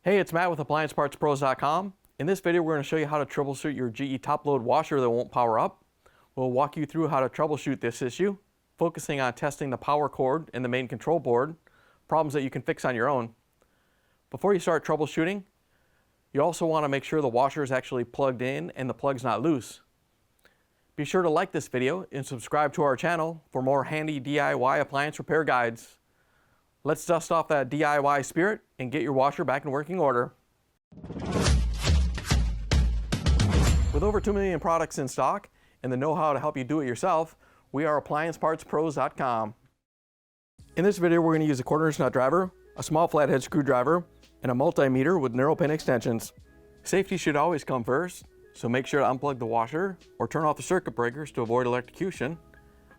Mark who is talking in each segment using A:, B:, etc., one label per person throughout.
A: Hey, it's Matt with AppliancePartsPros.com. In this video, we're going to show you how to troubleshoot your GE top-load washer that won't power up. We'll walk you through how to troubleshoot this issue, focusing on testing the power cord and the main control board, problems that you can fix on your own. Before you start troubleshooting, you also want to make sure the washer is actually plugged in and the plug's not loose. Be sure to like this video and subscribe to our channel for more handy DIY appliance repair guides. Let's dust off that DIY spirit and get your washer back in working order. With over 2 million products in stock and the know-how to help you do it yourself, we are AppliancePartsPros.com. In this video, we're going to use a 1/4" nut driver, a small flathead screwdriver, and a multimeter with narrow pin extensions. Safety should always come first, so make sure to unplug the washer or turn off the circuit breakers to avoid electrocution.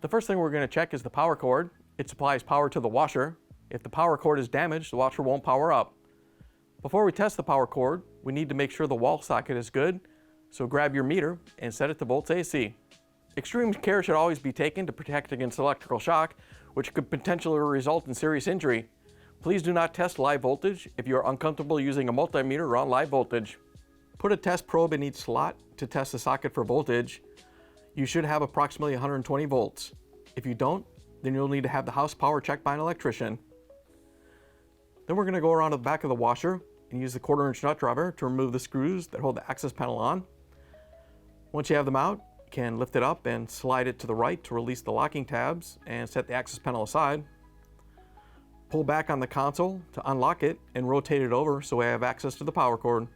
A: The first thing we're going to check is the power cord. It supplies power to the washer. If the power cord is damaged, the washer won't power up. Before we test the power cord, we need to make sure the wall socket is good, so grab your meter and set it to volts AC. Extreme care should always be taken to protect against electrical shock, which could potentially result in serious injury. Please do not test live voltage if you are uncomfortable using a multimeter around live voltage. Put a test probe in each slot to test the socket for voltage. You should have approximately 120 volts. If you don't, then you'll need to have the house power checked by an electrician. Then we're going to go around to the back of the washer and use the 1/4" nut driver to remove the screws that hold the access panel on. Once you have them out, you can lift it up and slide it to the right to release the locking tabs and set the access panel aside. Pull back on the console to unlock it and rotate it over so we have access to the power cord.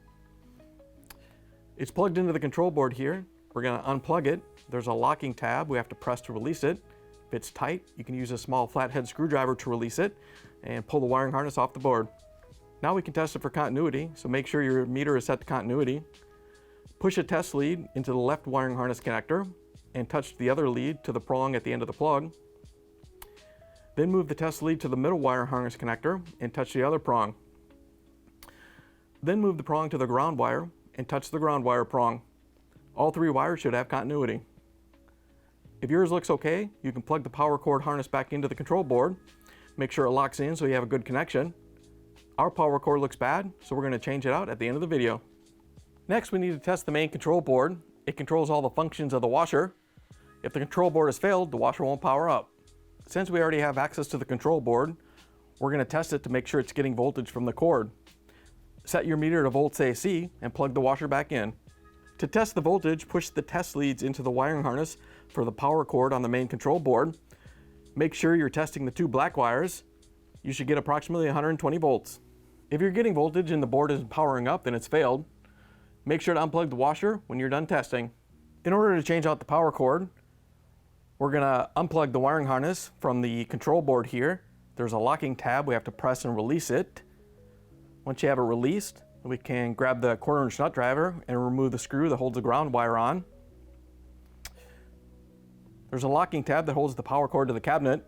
A: It's plugged into the control board here. We're going to unplug it. There's a locking tab we have to press to release it. If it's tight, you can use a small flathead screwdriver to release it and pull the wiring harness off the board. Now we can test it for continuity, so make sure your meter is set to continuity. Push a test lead into the left wiring harness connector and touch the other lead to the prong at the end of the plug. Then move the test lead to the middle wire harness connector and touch the other prong. Then move the prong to the ground wire and touch the ground wire prong. All 3 wires should have continuity. If yours looks okay, you can plug the power cord harness back into the control board. Make sure it locks in so you have a good connection. Our power cord looks bad, so we're going to change it out at the end of the video. Next, we need to test the main control board. It controls all the functions of the washer. If the control board has failed, the washer won't power up. Since we already have access to the control board, we're going to test it to make sure it's getting voltage from the cord. Set your meter to volts AC and plug the washer back in. To test the voltage, push the test leads into the wiring harness for the power cord on the main control board. Make sure you're testing the 2 black wires. You should get approximately 120 volts. If you're getting voltage and the board isn't powering up, then it's failed. Make sure to unplug the washer when you're done testing. In order to change out the power cord, we're going to unplug the wiring harness from the control board here. There's a locking tab. We have to press and release it. Once you have it released, we can grab the 1/4" nut driver and remove the screw that holds the ground wire on. There's a locking tab that holds the power cord to the cabinet.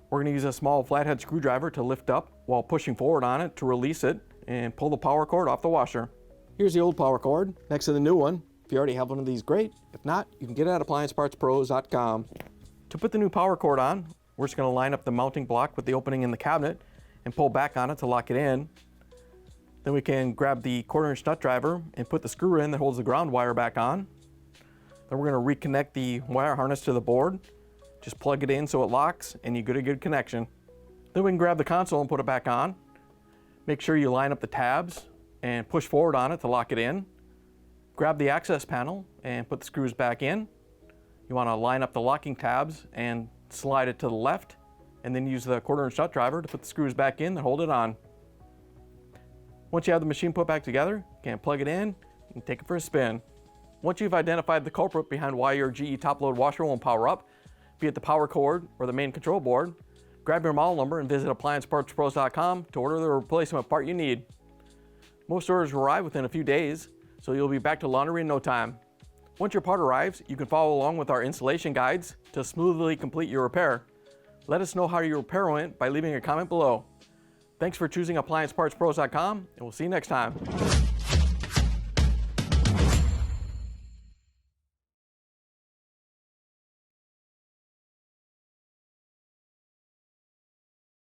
A: We're going to use a small flathead screwdriver to lift up while pushing forward on it to release it and pull the power cord off the washer. Here's the old power cord next to the new one. If you already have one of these, great. If not, you can get it at AppliancePartsPros.com. To put the new power cord on, we're just going to line up the mounting block with the opening in the cabinet and pull back on it to lock it in. Then we can grab the 1/4" nut driver and put the screw in that holds the ground wire back on. Then we're going to reconnect the wire harness to the board. Just plug it in so it locks and you get a good connection. Then we can grab the console and put it back on. Make sure you line up the tabs and push forward on it to lock it in. Grab the access panel and put the screws back in. You want to line up the locking tabs and slide it to the left, and then use the 1/4" nut driver to put the screws back in and hold it on. Once you have the machine put back together, you can plug it in and take it for a spin. Once you've identified the culprit behind why your GE top-load washer won't power up, be it the power cord or the main control board, grab your model number and visit AppliancePartsPros.com to order the replacement part you need. Most orders arrive within a few days, so you'll be back to laundry in no time. Once your part arrives, you can follow along with our installation guides to smoothly complete your repair. Let us know how your repair went by leaving a comment below. Thanks for choosing AppliancePartsPros.com, and we'll see you next time.